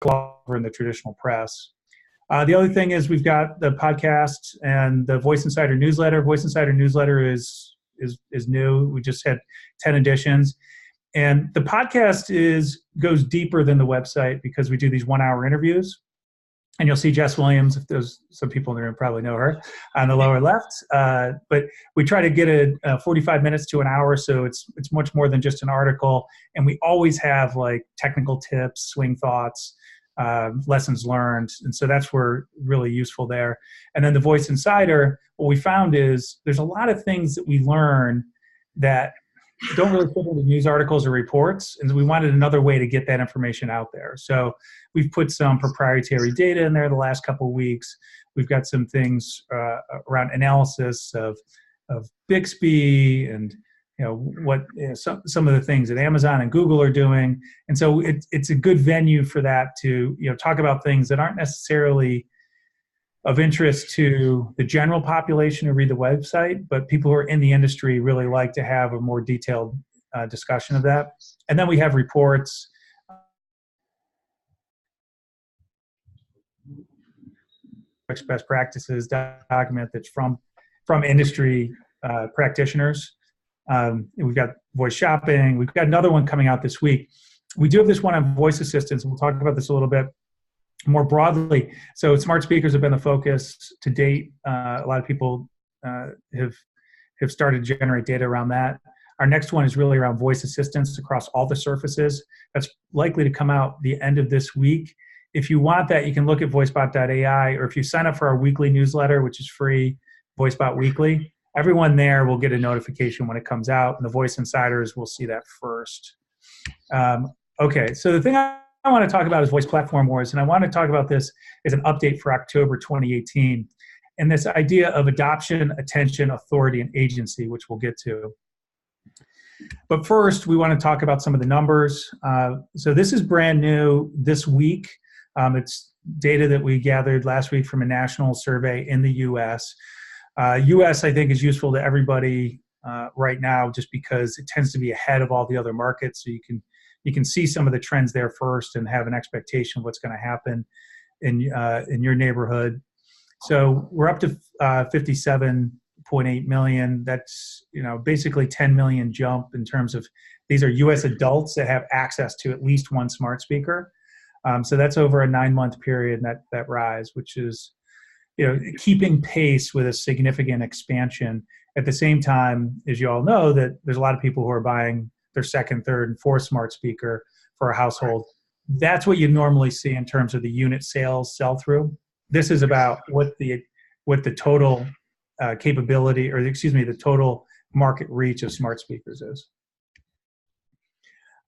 over in the traditional press. The other thing is we've got the podcast and the Voice Insider newsletter. Voice Insider newsletter is new. We just had 10 editions. And the podcast goes deeper than the website because we do these 1-hour interviews. And you'll see Jess Williams, if there's some people in the room probably know her, on the lower left. But we try to get it 45 minutes to an hour, so it's much more than just an article. And we always have like technical tips, swing thoughts, lessons learned. And so that's where really useful there. And then the Voice Insider, what we found is there's a lot of things that we learn that don't really fit into news articles or reports, and we wanted another way to get that information out there. So we've put some proprietary data in there the last couple of weeks. We've got some things around analysis of Bixby and some of the things that Amazon and Google are doing. And so it's a good venue for that to talk about things that aren't necessarily of interest to the general population who read the website, but people who are in the industry really like to have a more detailed discussion of that. And then we have reports. Best practices document that's from industry practitioners. We've got voice shopping. We've got another one coming out this week. We do have this one on voice assistants, and we'll talk about this a little bit more broadly. So smart speakers have been the focus to date. A lot of people have started to generate data around that. Our next one is really around voice assistants across all the surfaces. That's likely to come out the end of this week. If you want that, you can look at voicebot.ai, or if you sign up for our weekly newsletter, which is free, VoiceBot Weekly, everyone there will get a notification when it comes out, and the Voice Insiders will see that first. Okay, so the thing I want to talk about is Voice Platform Wars, and I want to talk about this as an update for October 2018, and this idea of adoption, attention, authority, and agency, which we'll get to. But first, we want to talk about some of the numbers. So this is brand new this week. It's data that we gathered last week from a national survey in the U.S. U.S., I think, is useful to everybody right now just because it tends to be ahead of all the other markets, so you can see some of the trends there first and have an expectation of what's going to happen in your neighborhood. So we're up to 57.8 million. That's basically 10 million jump in terms of these are U.S. adults that have access to at least one smart speaker. So that's over a 9-month period, that rise, which is keeping pace with a significant expansion. At the same time, as you all know, that there's a lot of people who are buying their second, third, and fourth smart speaker for a household. That's what you normally see in terms of the unit sales sell-through. This is about what the total capability, or the total market reach of smart speakers is.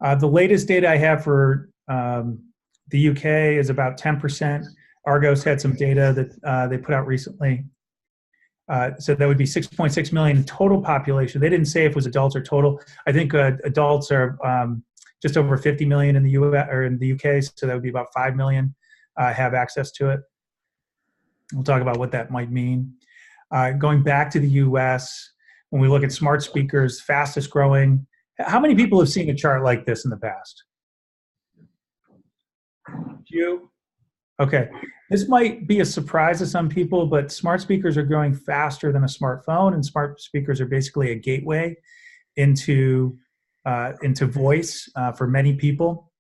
The latest data I have for the UK is about 10%. Argos had some data that they put out recently. So that would be 6.6 million total population. They didn't say if it was adults or total. I think adults are just over 50 million in the US or in the UK, so that would be about 5 million have access to it. We'll talk about what that might mean. Going back to the US, when we look at smart speakers, fastest growing. How many people have seen a chart like this in the past? You? Okay. This might be a surprise to some people, but smart speakers are growing faster than a smartphone, and smart speakers are basically a gateway into voice for many people.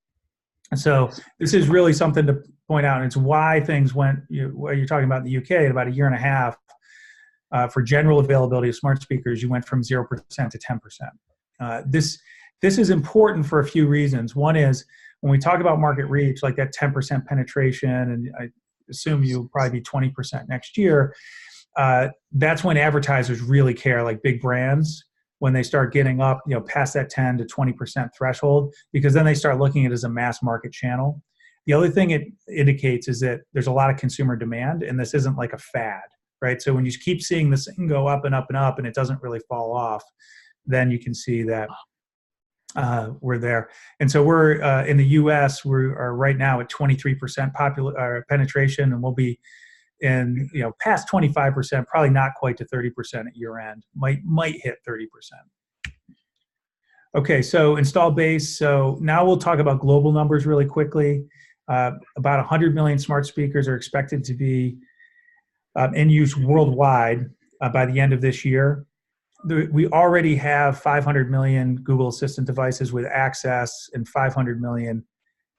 And so this is really something to point out, and it's why things went, what you're talking about in the UK, in about a year and a half, for general availability of smart speakers, you went from 0% to 10%. This is important for a few reasons. One is, when we talk about market reach, like that 10% penetration, and I assume you'll probably be 20% next year, that's when advertisers really care, like big brands, when they start getting up, past that 10 to 20% threshold, because then they start looking at it as a mass market channel. The other thing it indicates is that there's a lot of consumer demand, and this isn't like a fad, right? So when you keep seeing this thing go up and up and up, and it doesn't really fall off, then you can see that we're there. And so we're in the US, we are right now at 23% penetration, and we'll be in past 25%, probably not quite to 30% at year end, might hit 30%. Okay, so install base. So now we'll talk about global numbers really quickly. About 100 million smart speakers are expected to be in use worldwide by the end of this year. We already have 500 million Google Assistant devices with access and 500 million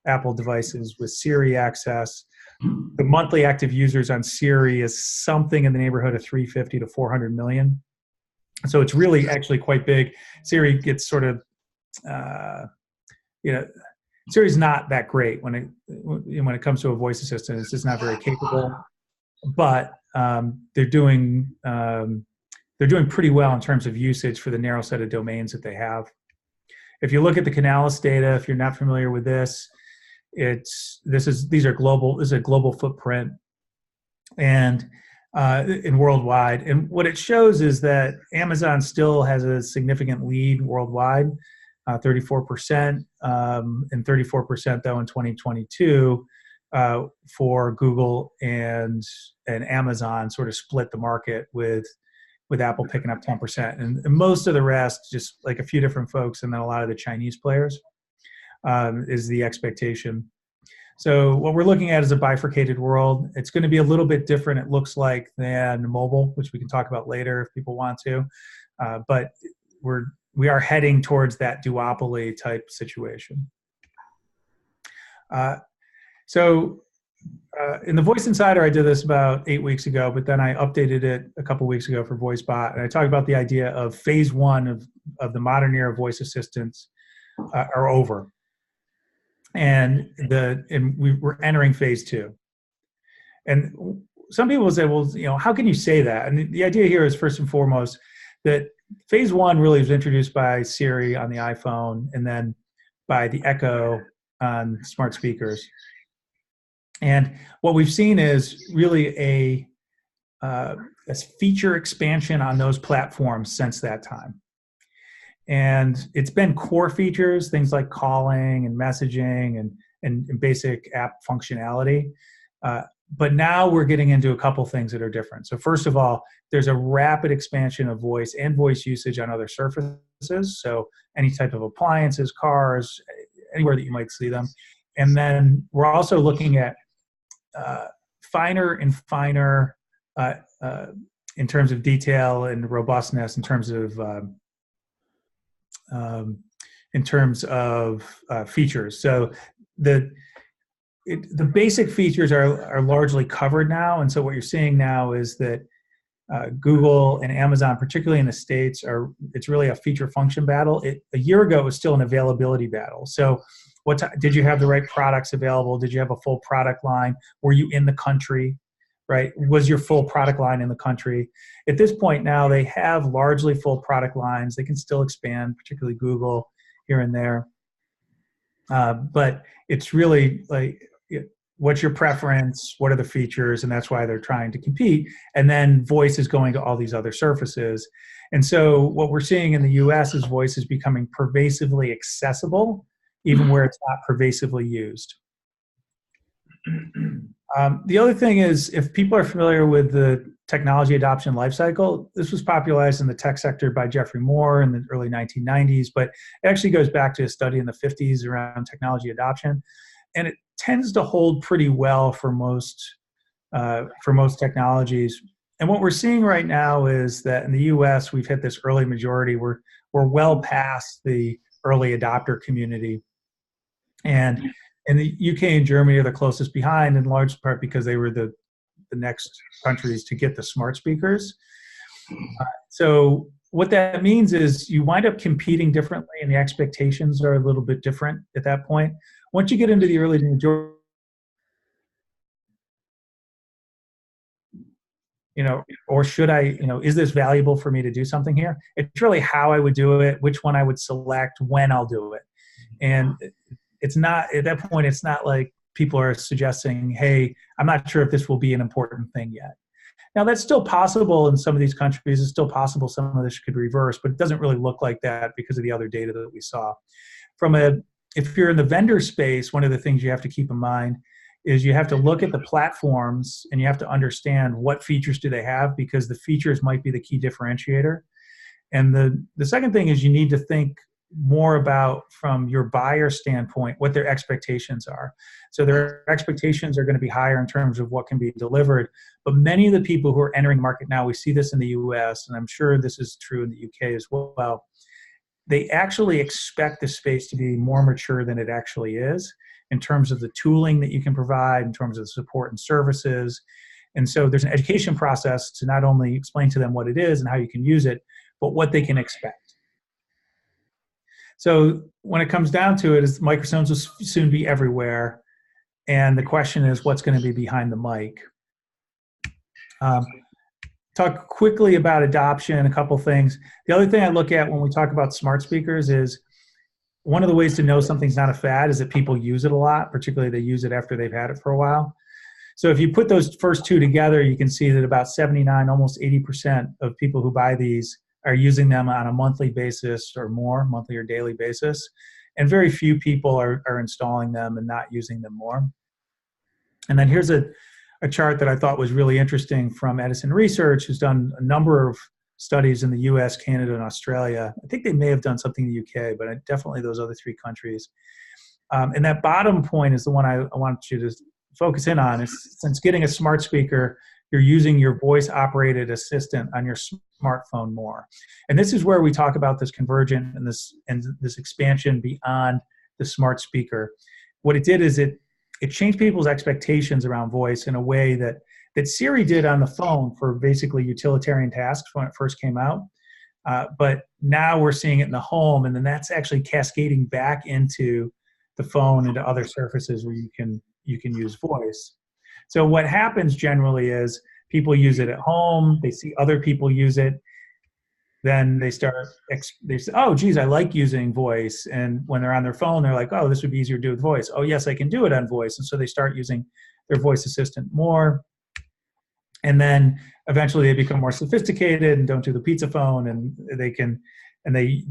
Apple devices with Siri access. The monthly active users on Siri is something in the neighborhood of 350 to 400 million. So it's really actually quite big. Siri gets sort of, Siri's not that great when it comes to a voice assistant. It's just not very capable. But they're doing pretty well in terms of usage for the narrow set of domains that they have. If you look at the Canalys data, if you're not familiar with this, this is a global footprint and worldwide. And what it shows is that Amazon still has a significant lead worldwide, 34%, and 34% though in 2022 for Google and Amazon sort of split the market with Apple picking up 10%. And most of the rest, just like a few different folks and then a lot of the Chinese players, is the expectation. So what we're looking at is a bifurcated world. It's going to be a little bit different, it looks like, than mobile, which we can talk about later if people want to. But we are heading towards that duopoly type situation. In the Voice Insider, I did this about 8 weeks ago, but then I updated it a couple weeks ago for VoiceBot, and I talked about the idea of phase one of the modern era of voice assistants are over, and we're entering phase two. And some people say, well, how can you say that? And the idea here is, first and foremost, that phase one really was introduced by Siri on the iPhone and then by the Echo on smart speakers. And what we've seen is really a feature expansion on those platforms since that time. And it's been core features, things like calling and messaging and basic app functionality. But now we're getting into a couple things that are different. So first of all, there's a rapid expansion of voice and voice usage on other surfaces. So any type of appliances, cars, anywhere that you might see them. And then we're also looking at finer and finer in terms of detail and robustness, in terms of features. So the basic features are largely covered now, and so what you're seeing now is that Google and Amazon, particularly in the States, it's really a feature function battle. A year ago, it was still an availability battle. So did you have the right products available? Did you have a full product line? Were you in the country, right? Was your full product line in the country? At this point now, they have largely full product lines. They can still expand, particularly Google here and there. But it's really like, what's your preference? What are the features? And that's why they're trying to compete. And then voice is going to all these other surfaces. And so what we're seeing in the US is voice is becoming pervasively accessible, even where it's not pervasively used. The other thing is, if people are familiar with the technology adoption lifecycle, this was popularized in the tech sector by Jeffrey Moore in the early 1990s, but it actually goes back to a study in the 50s around technology adoption. And it tends to hold pretty well for most technologies. And what we're seeing right now is that in the US, we've hit this early majority. We're well past the early adopter community. And in the UK and Germany are the closest behind, in large part because they were the next countries to get the smart speakers. So what that means is you wind up competing differently, and the expectations are a little bit different at that point. Once you get into the early majority, or should I, is this valuable for me to do something here? It's really how I would do it, which one I would select, when I'll do it. And it's not, at that point, it's not like people are suggesting, hey, I'm not sure if this will be an important thing yet. Now, that's still possible in some of these countries. It's still possible some of this could reverse, but it doesn't really look like that because of the other data that we saw. If you're in the vendor space, one of the things you have to keep in mind is you have to look at the platforms and you have to understand what features do they have, because the features might be the key differentiator. And the second thing is you need to think more about, from your buyer standpoint, what their expectations are. So their expectations are going to be higher in terms of what can be delivered. But many of the people who are entering the market now, we see this in the US, and I'm sure this is true in the UK as well, they actually expect the space to be more mature than it actually is in terms of the tooling that you can provide, in terms of the support and services. And so there's an education process to not only explain to them what it is and how you can use it, but what they can expect. So when it comes down to it, is microphones will soon be everywhere. And the question is, what's going to be behind the mic? Talk quickly about adoption, a couple things. The other thing I look at when we talk about smart speakers is, one of the ways to know something's not a fad is that people use it a lot, particularly they use it after they've had it for a while. So if you put those first two together, you can see that about 79, almost 80% of people who buy these are using them on a monthly basis or more, monthly or daily basis. And very few people are installing them and not using them more. And then here's a chart that I thought was really interesting from Edison Research, who's done a number of studies in the US, Canada, and Australia. I think they may have done something in the UK, but definitely those other three countries. And that bottom point is the one I want you to focus in on. Is, since getting a smart speaker, you're using your voice-operated assistant on your smartphone more. And this is where we talk about this convergence and this expansion beyond the smart speaker. What it did is it changed people's expectations around voice in a way that Siri did on the phone for basically utilitarian tasks when it first came out. But now we're seeing it in the home, and then that's actually cascading back into the phone and to other surfaces where you can use voice. So what happens generally is people use it at home, they see other people use it, then they say, oh, geez, I like using voice. And when they're on their phone, they're like, oh, this would be easier to do with voice. Oh, yes, I can do it on voice. And so they start using their voice assistant more. And then eventually they become more sophisticated and don't do the pizza phone, and they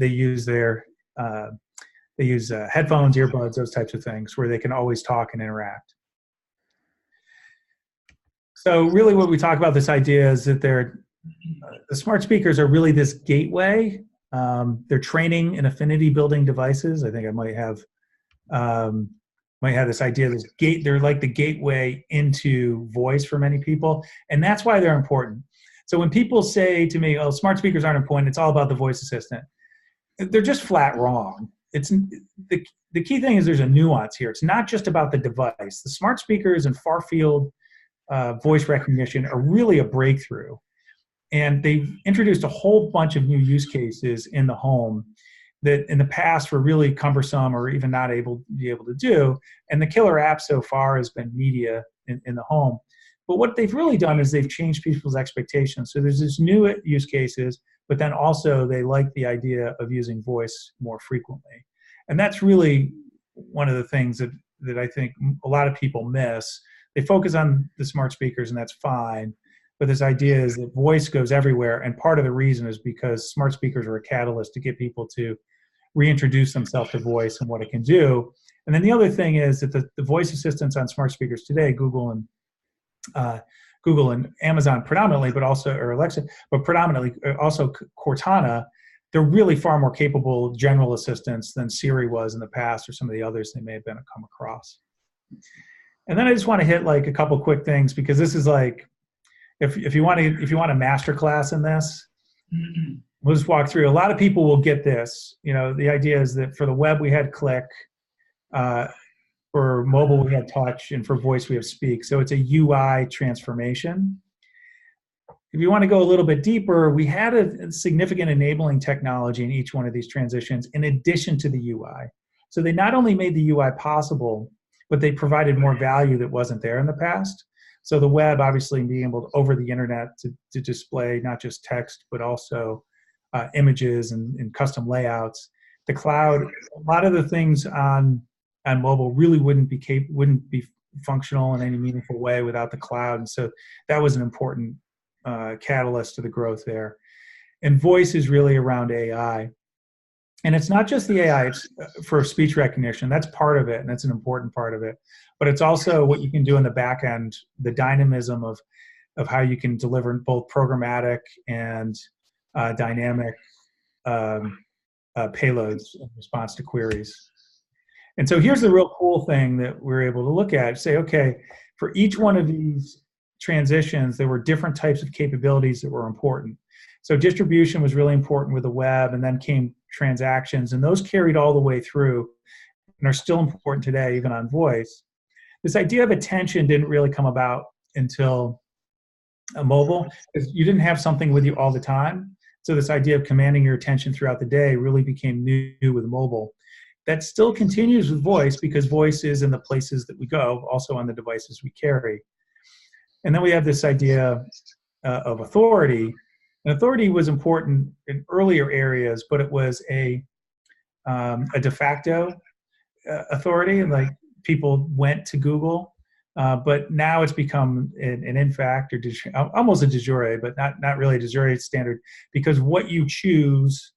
use headphones, earbuds, those types of things where they can always talk and interact. So really what we talk about, this idea is that the smart speakers are really this gateway. They're training and affinity building devices. I think I might have this idea, they're like the gateway into voice for many people. And that's why they're important. So when people say to me, oh, smart speakers aren't important, it's all about the voice assistant, they're just flat wrong. It's the key thing is there's a nuance here. It's not just about the device. The smart speakers and far field voice recognition are really a breakthrough. And they've introduced a whole bunch of new use cases in the home that in the past were really cumbersome or even not able to do. And the killer app so far has been media in the home. But what they've really done is they've changed people's expectations. So there's this new use cases, but then also they like the idea of using voice more frequently. And that's really one of the things that I think a lot of people miss. They focus on the smart speakers, and that's fine. But this idea is that voice goes everywhere, and part of the reason is because smart speakers are a catalyst to get people to reintroduce themselves to voice and what it can do. And then the other thing is that the voice assistants on smart speakers today, Google and Amazon predominantly, but also, or Alexa, but predominantly also Cortana, they're really far more capable general assistants than Siri was in the past, or some of the others they may have come across. And then I just want to hit like a couple quick things, because this is like, if you want a master class in this, we'll just walk through. A lot of people will get this. You know, the idea is that for the web we had click, for mobile we had touch, and for voice we have speak. So it's a UI transformation. If you want to go a little bit deeper, we had a significant enabling technology in each one of these transitions in addition to the UI. So they not only made the UI possible, but they provided more value that wasn't there in the past. So the web, obviously, being able to, over the internet, to display not just text, but also images and custom layouts. The cloud, a lot of the things on mobile really wouldn't be functional in any meaningful way without the cloud. And so that was an important catalyst to the growth there. And voice is really around AI. And it's not just the AI for speech recognition. That's part of it, and that's an important part of it. But it's also what you can do in the back end, the dynamism of how you can deliver both programmatic and dynamic payloads in response to queries. And so here's the real cool thing that we're able to look at. Say, okay, for each one of these transitions, there were different types of capabilities that were important. So distribution was really important with the web, and then came transactions, and those carried all the way through and are still important today, even on voice. This idea of attention didn't really come about until mobile, because you didn't have something with you all the time. So this idea of commanding your attention throughout the day really became new with mobile. That still continues with voice, because voice is in the places that we go, also on the devices we carry. And then we have this idea of authority. And authority was important in earlier areas, but it was a de facto authority, and like people went to Google. But now it's become an in fact, or almost a de jure, but not really a de jure standard, because what you choose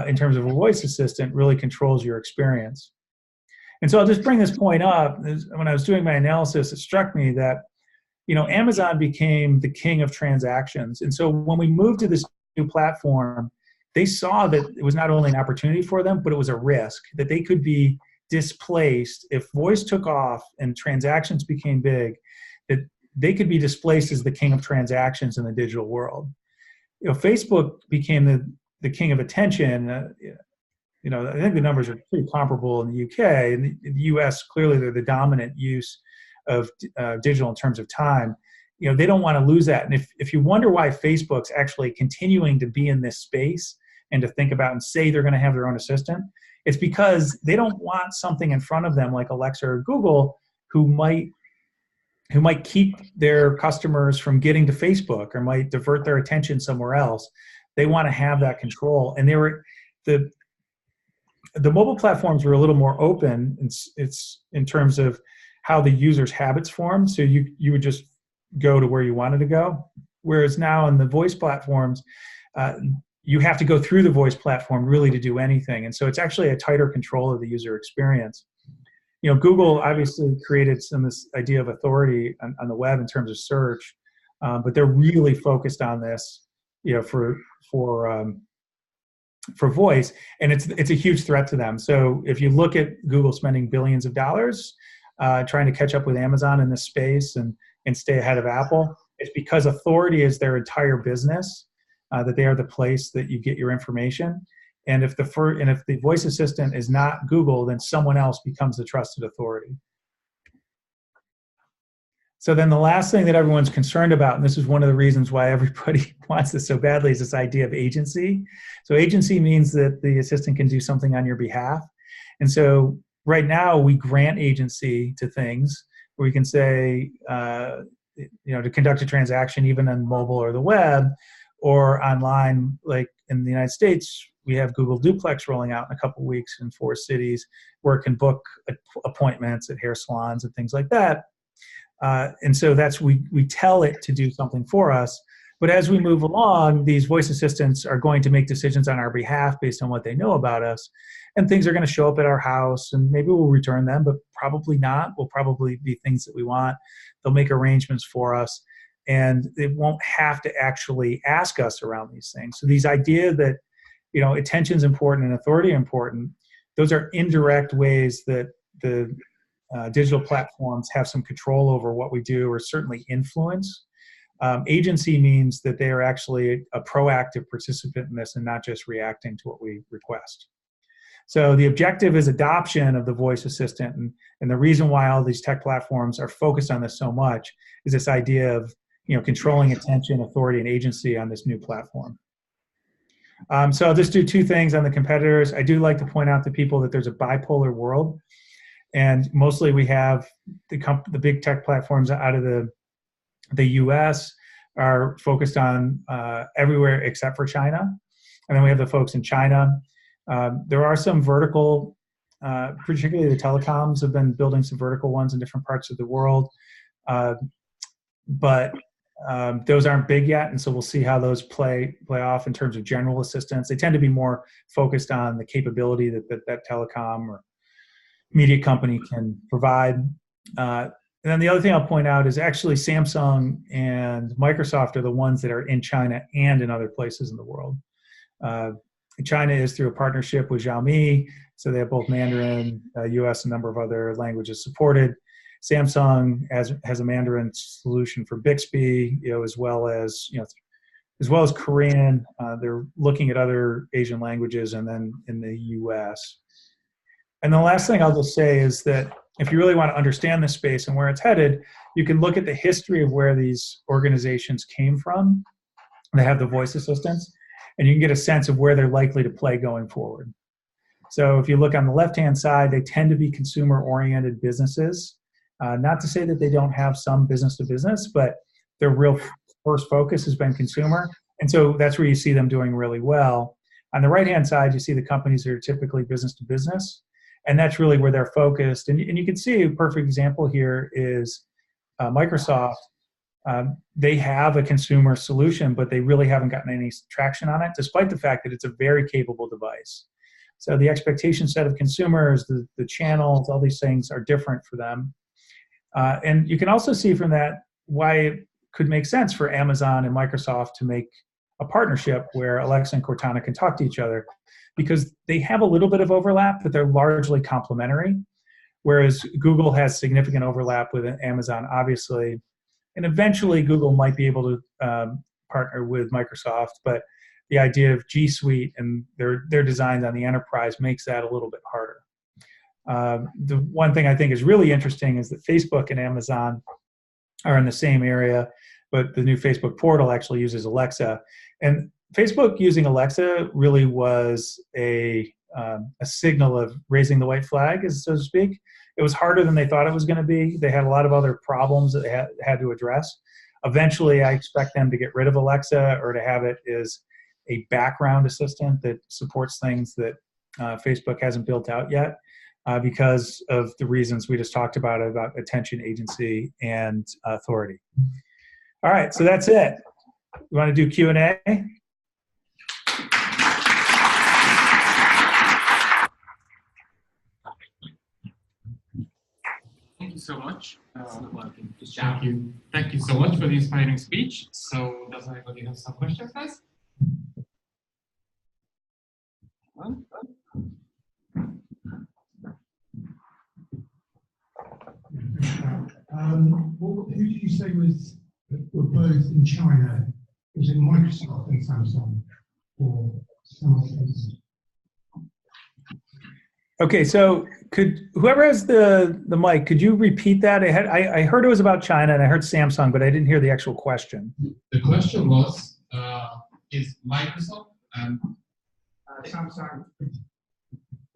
in terms of a voice assistant really controls your experience. And so I'll just bring this point up. When I was doing my analysis, it struck me that Amazon became the king of transactions. And so when we moved to this new platform, they saw that it was not only an opportunity for them, but it was a risk that they could be displaced if voice took off and transactions became big, that they could be displaced as the king of transactions in the digital world. Facebook became the king of attention. I think the numbers are pretty comparable in the UK. In the US, clearly they're the dominant use of digital in terms of time. They don't want to lose that. And if you wonder why Facebook's actually continuing to be in this space and to think about and say they're going to have their own assistant, it's because they don't want something in front of them like Alexa or Google who might keep their customers from getting to Facebook or might divert their attention somewhere else. They want to have that control. And the mobile platforms were a little more open. It's in terms of how the user's habits form. So you would just go to where you wanted to go. Whereas now in the voice platforms, you have to go through the voice platform really to do anything. And so it's actually a tighter control of the user experience. Google obviously created this idea of authority on the web in terms of search, but they're really focused on this, for voice, and it's a huge threat to them. So if you look at Google spending billions of dollars trying to catch up with Amazon in this space and stay ahead of Apple, it's because authority is their entire business. That they are the place that you get your information, and if the voice assistant is not Google, then someone else becomes the trusted authority. So then the last thing that everyone's concerned about, and this is one of the reasons why everybody wants this so badly, is this idea of agency. So agency means that the assistant can do something on your behalf, and so right now we grant agency to things where we can say, to conduct a transaction even on mobile or the web. Or online, like in the United States, we have Google Duplex rolling out in a couple of weeks in 4 cities where it can book appointments at hair salons and things like that. And so we tell it to do something for us. But as we move along, these voice assistants are going to make decisions on our behalf based on what they know about us. And things are going to show up at our house, and maybe we'll return them, but probably not. Will probably be things that we want. They'll make arrangements for us. And it won't have to actually ask us around these things. So these ideas that, attention is important and authority important, those are indirect ways that the digital platforms have some control over what we do, or certainly influence. Agency means that they are actually a proactive participant in this and not just reacting to what we request. So the objective is adoption of the voice assistant. And the reason why all these tech platforms are focused on this so much is this idea of controlling attention, authority, and agency on this new platform. So I'll just do 2 things on the competitors. I do like to point out to people that there's a bipolar world, and mostly we have the big tech platforms out of the US are focused on everywhere except for China, and then we have the folks in China. There are some vertical, particularly the telecoms have been building some vertical ones in different parts of the world, but those aren't big yet, and so we'll see how those play off in terms of general assistance. They tend to be more focused on the capability that telecom or media company can provide. And then the other thing I'll point out is actually Samsung and Microsoft are the ones that are in China and in other places in the world. China is through a partnership with Xiaomi, so they have both Mandarin, US, a number of other languages supported. Samsung has a Mandarin solution for Bixby, as well as Korean. They're looking at other Asian languages, and then in the US. And the last thing I'll just say is that if you really want to understand this space and where it's headed, you can look at the history of where these organizations came from. They have the voice assistants, and you can get a sense of where they're likely to play going forward. So if you look on the left-hand side, they tend to be consumer-oriented businesses. Not to say that they don't have some business-to-business, but their real first focus has been consumer. And so that's where you see them doing really well. On the right-hand side, you see the companies that are typically business-to-business, and that's really where they're focused. And you can see a perfect example here is Microsoft. They have a consumer solution, but they really haven't gotten any traction on it, despite the fact that it's a very capable device. So the expectation set of consumers, the channels, all these things are different for them. And you can also see from that why it could make sense for Amazon and Microsoft to make a partnership where Alexa and Cortana can talk to each other, because they have a little bit of overlap, but they're largely complementary. Whereas Google has significant overlap with Amazon, obviously. And eventually Google might be able to partner with Microsoft, but the idea of G Suite and their designs on the enterprise makes that a little bit harder. The one thing I think is really interesting is that Facebook and Amazon are in the same area, but the new Facebook portal actually uses Alexa. And Facebook using Alexa really was a signal of raising the white flag, so to speak. It was harder than they thought it was going to be. They had a lot of other problems that they had to address. Eventually, I expect them to get rid of Alexa, or to have it as a background assistant that supports things that Facebook hasn't built out yet, because of the reasons we just talked about attention, agency, and authority. All right, so that's it. You want to do Q&A? Thank you so much. Thank you so much for the inspiring speech. So does anybody have some questions, guys? Who did you say were both in China? Was it Microsoft and Samsung, or someone else? Okay, so whoever has the mic, could you repeat that? I heard it was about China, and I heard Samsung, but I didn't hear the actual question. The question was, is Microsoft and Samsung?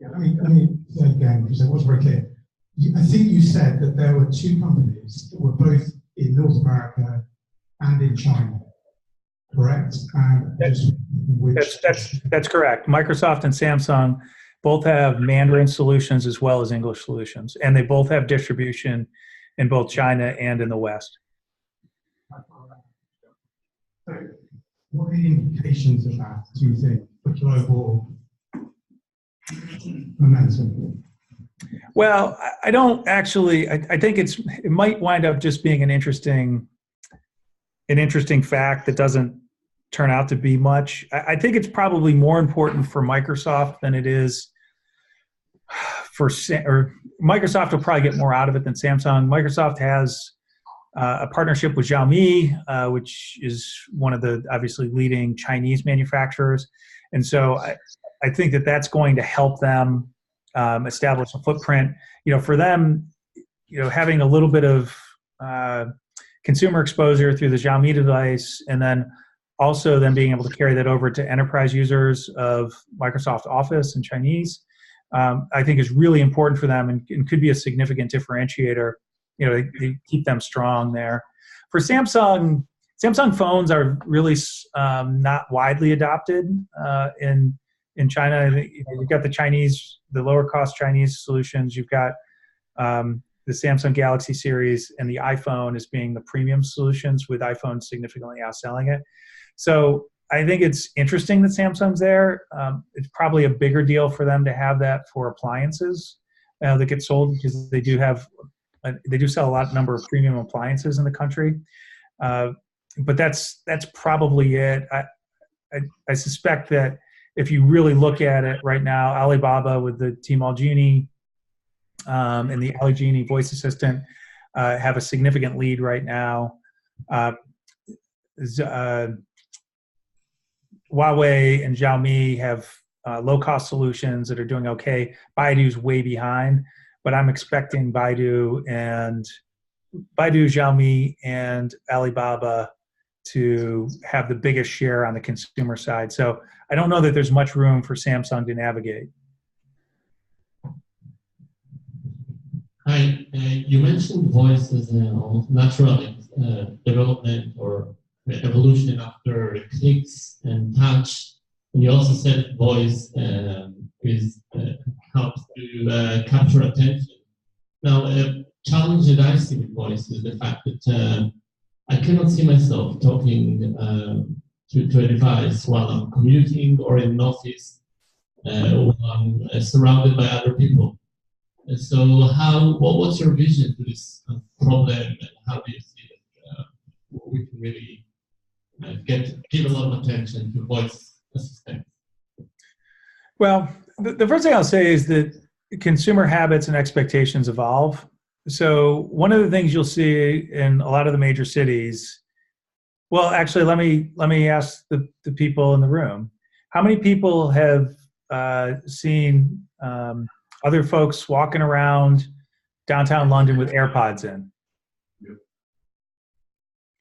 Yeah, let me say again, because it was very clear. I think you said that there were two companies that were both in North America and in China, correct? And that's correct. Microsoft and Samsung both have Mandarin solutions as well as English solutions, and they both have distribution in both China and in the West. So what are the implications of that, do you think, for global momentum? Well, I don't actually. I think it might wind up just being an interesting fact that doesn't turn out to be much. I think it's probably more important for Microsoft than it is or Microsoft will probably get more out of it than Samsung. Microsoft has a partnership with Xiaomi, which is one of the obviously leading Chinese manufacturers, and so I think that that's going to help them establish a footprint. For them, having a little bit of consumer exposure through the Xiaomi device, and then also them being able to carry that over to enterprise users of Microsoft Office in Chinese, I think is really important for them, and could be a significant differentiator. They keep them strong there. For Samsung phones are really not widely adopted in China. You've got the lower cost Chinese solutions. You've got the Samsung Galaxy series, and the iPhone as being the premium solutions, with iPhone significantly outselling it. So I think it's interesting that Samsung's there. It's probably a bigger deal for them to have that for appliances that get sold, because they do sell a number of premium appliances in the country. But that's probably it. I suspect that if you really look at it right now, Alibaba with the Tmall Genie and the Ali Genie voice assistant have a significant lead right now. Huawei and Xiaomi have low-cost solutions that are doing okay. Baidu's way behind, but I'm expecting Baidu, Xiaomi, and Alibaba to have the biggest share on the consumer side. So I don't know that there's much room for Samsung to navigate. Hi, you mentioned voice as a natural development or evolution after clicks and touch. And you also said voice helps to capture attention. Now, a challenge that I see with voice is the fact that I cannot see myself talking to a device while I'm commuting or in an office or I'm surrounded by other people. And so, what's your vision to this problem, and how do you see that we can really give a lot of attention to voice assistance? Well, the first thing I'll say is that consumer habits and expectations evolve. So one of the things you'll see in a lot of the major cities, well, actually, let me ask the people in the room. How many people have seen other folks walking around downtown London with AirPods in? Yep.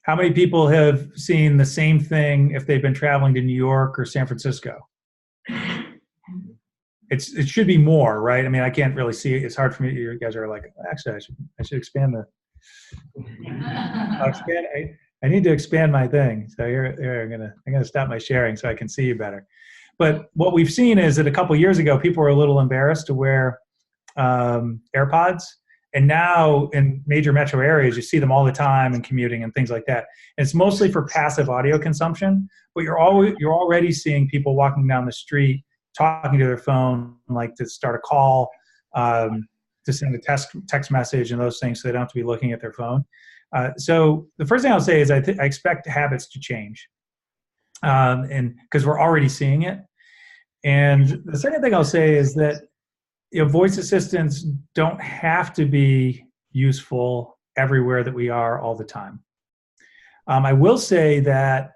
How many people have seen the same thing if they've been traveling to New York or San Francisco? It should be more, right? I mean, I can't really see it. It's hard for me. You guys are like, actually, I should expand the. I need to expand my thing. So here I'm gonna stop my sharing so I can see you better. But what we've seen is that a couple of years ago, people were a little embarrassed to wear AirPods, and now in major metro areas, you see them all the time in commuting and things like that. And it's mostly for passive audio consumption, but you're already seeing people walking down the street talking to their phone, like to start a call, to send a text message and those things, so they don't have to be looking at their phone. So the first thing I'll say is I expect habits to change, and because we're already seeing it. And the second thing I'll say is that voice assistants don't have to be useful everywhere that we are all the time. I will say that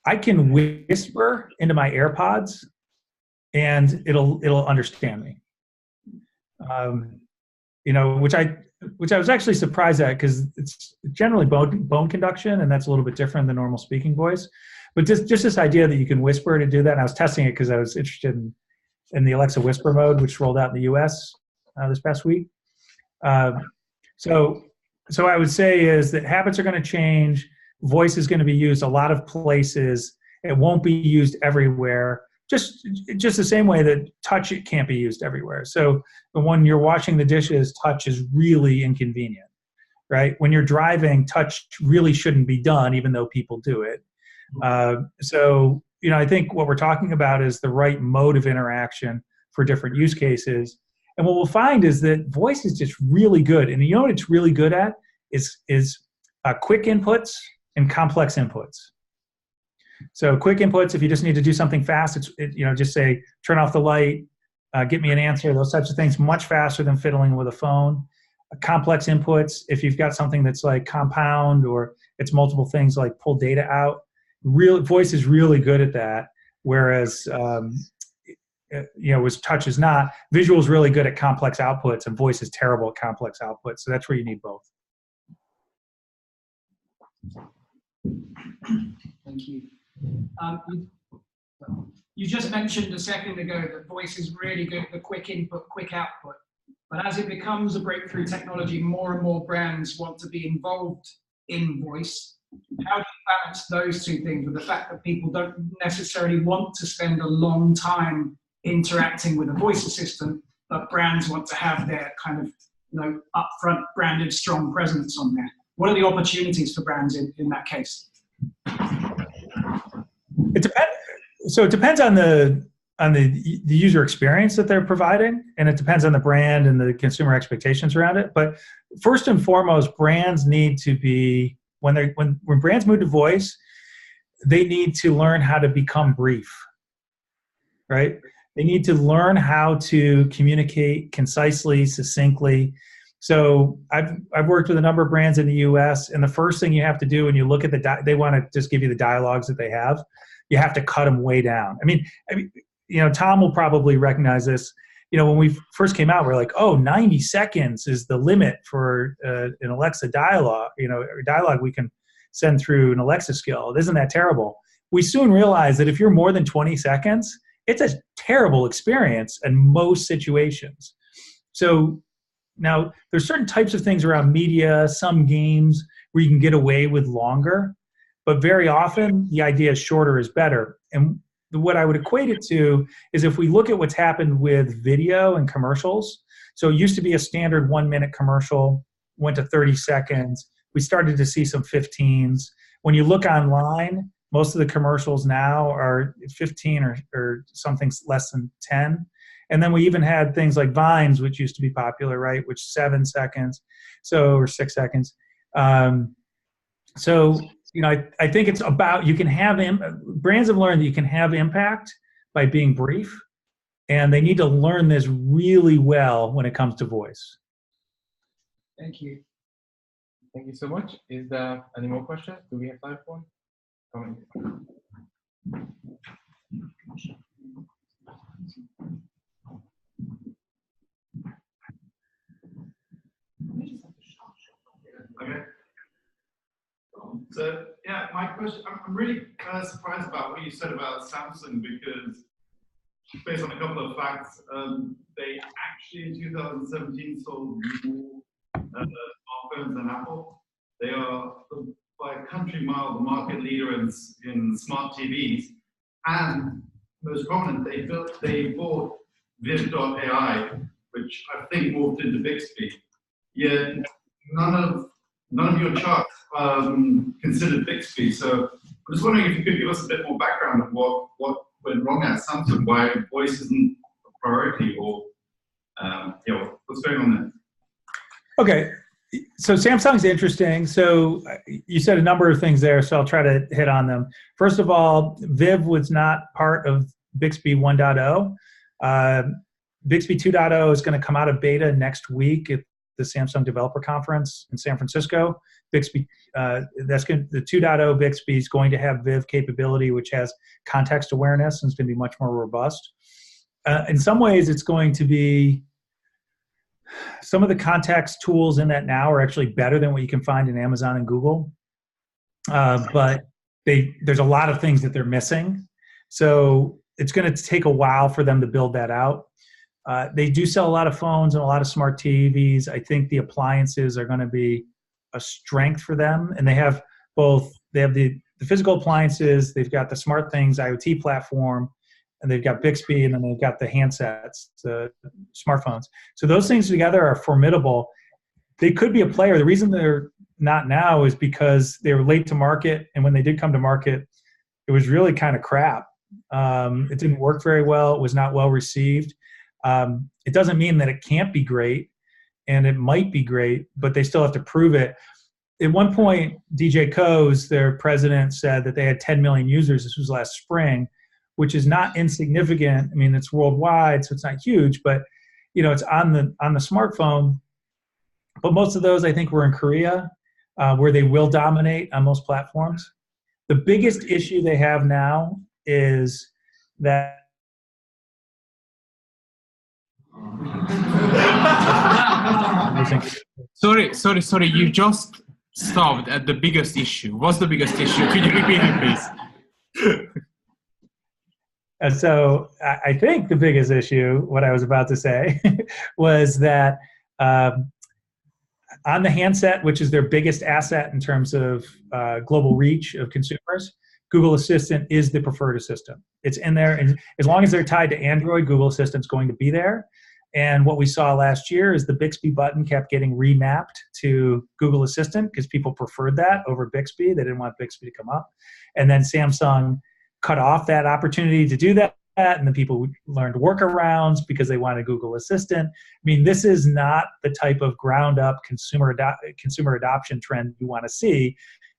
I can whisper into my AirPods and it'll understand me. Which I was actually surprised at, because it's generally bone conduction, and that's a little bit different than normal speaking voice. But just this idea that you can whisper to do that, and I was testing it because I was interested in the Alexa Whisper mode, which rolled out in the US this past week. So I would say is that habits are going to change. Voice is going to be used a lot of places. It won't be used everywhere. Just the same way that touch, it can't be used everywhere. So when you're washing the dishes, touch is really inconvenient, right? When you're driving, touch really shouldn't be done, even though people do it. So I think what we're talking about is the right mode of interaction for different use cases. And what we'll find is that voice is just really good. And you know what it's really good at is quick inputs and complex inputs. So quick inputs, if you just need to do something fast, just say, turn off the light, get me an answer, those types of things, much faster than fiddling with a phone. Complex inputs, if you've got something that's like compound or it's multiple things like pull data out, voice is really good at that. Whereas, touch is not. Visual is really good at complex outputs, and voice is terrible at complex outputs. So that's where you need both. Thank you. You just mentioned a second ago that voice is really good at the quick input, quick output. But as it becomes a breakthrough technology, more and more brands want to be involved in voice. How do you balance those two things with the fact that people don't necessarily want to spend a long time interacting with a voice assistant, but brands want to have their kind of upfront branded strong presence on there? What are the opportunities for brands in that case? It depends. So it depends on the user experience that they're providing, and it depends on the brand and the consumer expectations around it. But first and foremost, brands need to be when brands move to voice, they need to learn how to become brief. right? They need to learn how to communicate concisely, succinctly. So I've worked with a number of brands in the U.S., and the first thing you have to do when you look at they want to just give you the dialogues that they have. You have to cut them way down. I mean, Tom will probably recognize this. When we first came out, we're like, 90 seconds is the limit for an Alexa dialogue, or dialogue we can send through an Alexa skill. Isn't that terrible? We soon realized that if you're more than 20 seconds, it's a terrible experience in most situations. So now there's certain types of things around media, some games where you can get away with longer, but very often the idea is shorter is better. And what I would equate it to is if we look at what's happened with video and commercials. So it used to be a standard 1-minute commercial, went to 30 seconds. We started to see some 15s. When you look online, most of the commercials now are 15 or something less than 10. And then we even had things like Vines, which used to be popular, right? Which 7 seconds, or 6 seconds. I think it's about, you can have, brands have learned that you can have impact by being brief, and they need to learn this really well when it comes to voice. Thank you. Thank you so much. Is there any more questions? Do we have time for one? Okay. So yeah, my question, I'm really kind of surprised about what you said about Samsung, because based on a couple of facts, they actually in 2017 sold more smartphones than Apple. They are by a country mile the market leader in smart TVs, and most prominent, they bought voicebot.ai, which I think morphed into Bixby. Yet none of your charts considered Bixby. So I'm just wondering if you could give us a bit more background of what went wrong at Samsung, why voice isn't a priority, or what's going on there? Okay, so Samsung's interesting. So you said a number of things there, so I'll try to hit on them. First of all, Viv was not part of Bixby 1.0. Bixby 2.0 is going to come out of beta next week at the Samsung Developer Conference in San Francisco. Bixby, the 2.0 Bixby is going to have Viv capability, which has context awareness, and it's going to be much more robust. In some ways, it's going to be, some of the context tools in that now are actually better than what you can find in Amazon and Google. But there's a lot of things that they're missing. So it's going to take a while for them to build that out. They do sell a lot of phones and a lot of smart TVs. I think the appliances are going to be a strength for them. And they have both, they have the physical appliances, they've got the smart things, IoT platform, and they've got Bixby, and then they've got the handsets, the smartphones. So those things together are formidable. They could be a player. The reason they're not now is because they were late to market, and when they did come to market, it was really kind of crap. It didn't work very well. It was not well received. It doesn't mean that it can't be great, and it might be great, but they still have to prove it. At one point, DJ Coase, their president, said that they had 10 million users. This was last spring, which is not insignificant. I mean, it's worldwide, so it's not huge, but it's on the smartphone. But most of those, I think, were in Korea, where they will dominate on most platforms. The biggest issue they have now is that Sorry. You just stopped at the biggest issue. What's the biggest issue? Could you repeat it, please? And so I think the biggest issue, what I was about to say, was that on the handset, which is their biggest asset in terms of global reach of consumers, Google Assistant is the preferred assistant. It's in there, and as long as they're tied to Android, Google Assistant's going to be there. And what we saw last year is the Bixby button kept getting remapped to Google Assistant because people preferred that over Bixby. They didn't want Bixby to come up. And then Samsung cut off that opportunity to do that, and then people learned workarounds because they wanted Google Assistant. I mean, this is not the type of ground-up consumer adoption trend you want to see,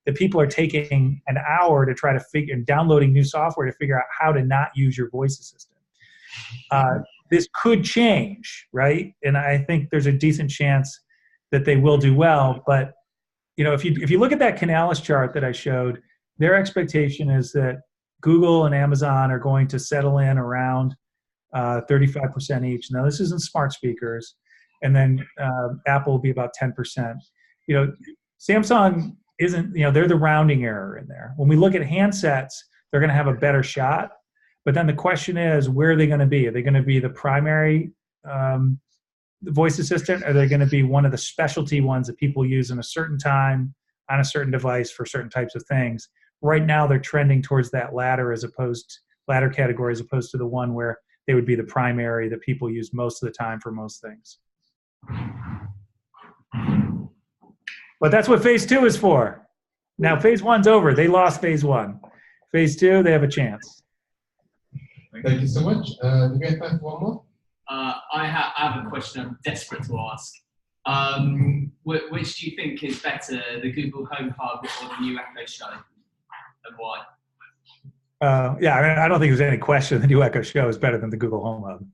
that people are taking an hour to try to figure, and downloading new software to figure out how to not use your voice assistant. This could change, right? And I think there's a decent chance that they will do well. But if you look at that Canalys chart that I showed, their expectation is that Google and Amazon are going to settle in around 35% each. Now, this isn't smart speakers, and then Apple will be about 10%. Samsung isn't. They're the rounding error in there. When we look at handsets, they're going to have a better shot. But then the question is, where are they going to be? Are they going to be the primary voice assistant? Or are they going to be one of the specialty ones that people use in a certain time on a certain device for certain types of things? Right now, they're trending towards that latter category as opposed to the one where they would be the primary that people use most of the time for most things. But that's what phase 2 is for. Now, phase 1's over. They lost phase 1. Phase 2, they have a chance. Thank you so much. Do we have time for one more? I have a question I'm desperate to ask. Which do you think is better, the Google Home Hub or the new Echo Show, and why? I don't think there's any question the new Echo Show is better than the Google Home Hub.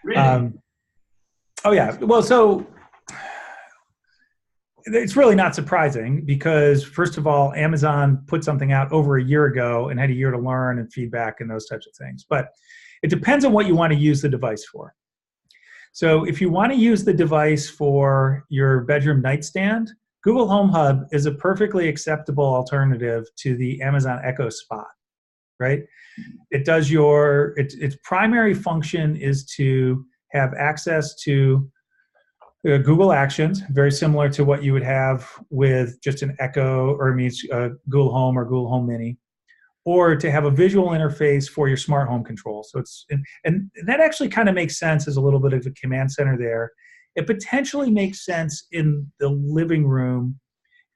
Really? Well, so it's really not surprising because, first of all, Amazon put something out over a year ago and had a year to learn and feedback and those types of things. But it depends on what you want to use the device for. So if you want to use the device for your bedroom nightstand, Google Home Hub is a perfectly acceptable alternative to the Amazon Echo Spot, right? It does its primary function is to have access to Google Actions, very similar to what you would have with just an Echo or Google Home or Google Home Mini, or to have a visual interface for your smart home control. So and that actually kind of makes sense as a little bit of a command center there. It potentially makes sense in the living room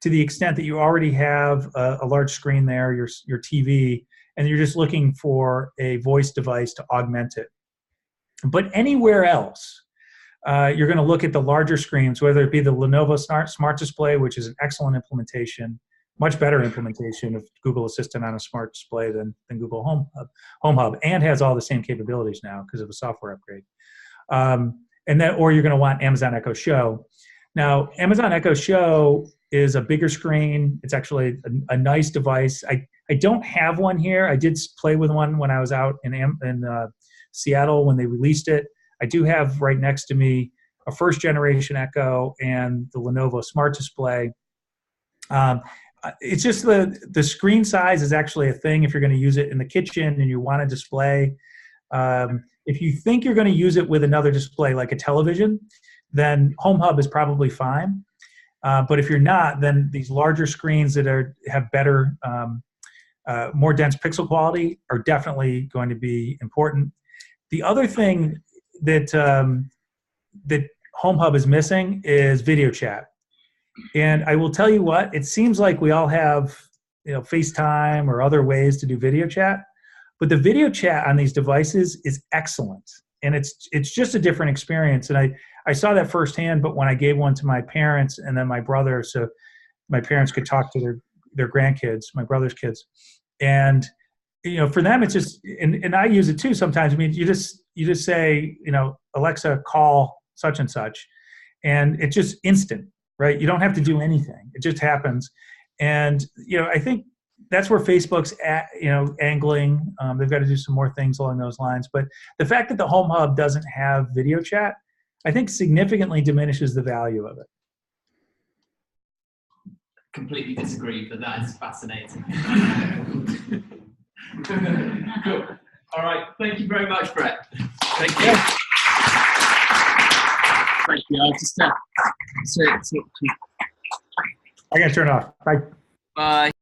to the extent that you already have a large screen there, your TV, and you're just looking for a voice device to augment it. But anywhere else, you're going to look at the larger screens, whether it be the Lenovo Smart Display, which is an excellent implementation, much better implementation of Google Assistant on a smart display than Google Home Hub, and has all the same capabilities now because of a software upgrade. Or you're going to want Amazon Echo Show. Now, Amazon Echo Show is a bigger screen. It's actually a nice device. I don't have one here. I did play with one when I was out in Seattle when they released it. I do have right next to me a first generation Echo and the Lenovo Smart Display. It's just the screen size is actually a thing if you're going to use it in the kitchen and you want a display. If you think you're going to use it with another display like a television, then Home Hub is probably fine. But if you're not, then these larger screens that have better, more dense pixel quality are definitely going to be important. The other thing that Home Hub is missing is video chat. And I will tell you what, it seems like we all have FaceTime or other ways to do video chat, but the video chat on these devices is excellent. And it's just a different experience. And I saw that firsthand, but when I gave one to my parents and then my brother, so my parents could talk to their grandkids, my brother's kids. And for them, it's just, and I use it too sometimes. I mean, you just say, Alexa, call such and such, and it's just instant, right? You don't have to do anything. It just happens. And, I think that's where Facebook's angling. They've got to do some more things along those lines. But the fact that the Home Hub doesn't have video chat, I think significantly diminishes the value of it. Completely disagree, but that is fascinating. Cool. All right. Thank you very much, Bret. Thank you. Yeah. Thank you. I'll just I got to turn off. Bye. Bye.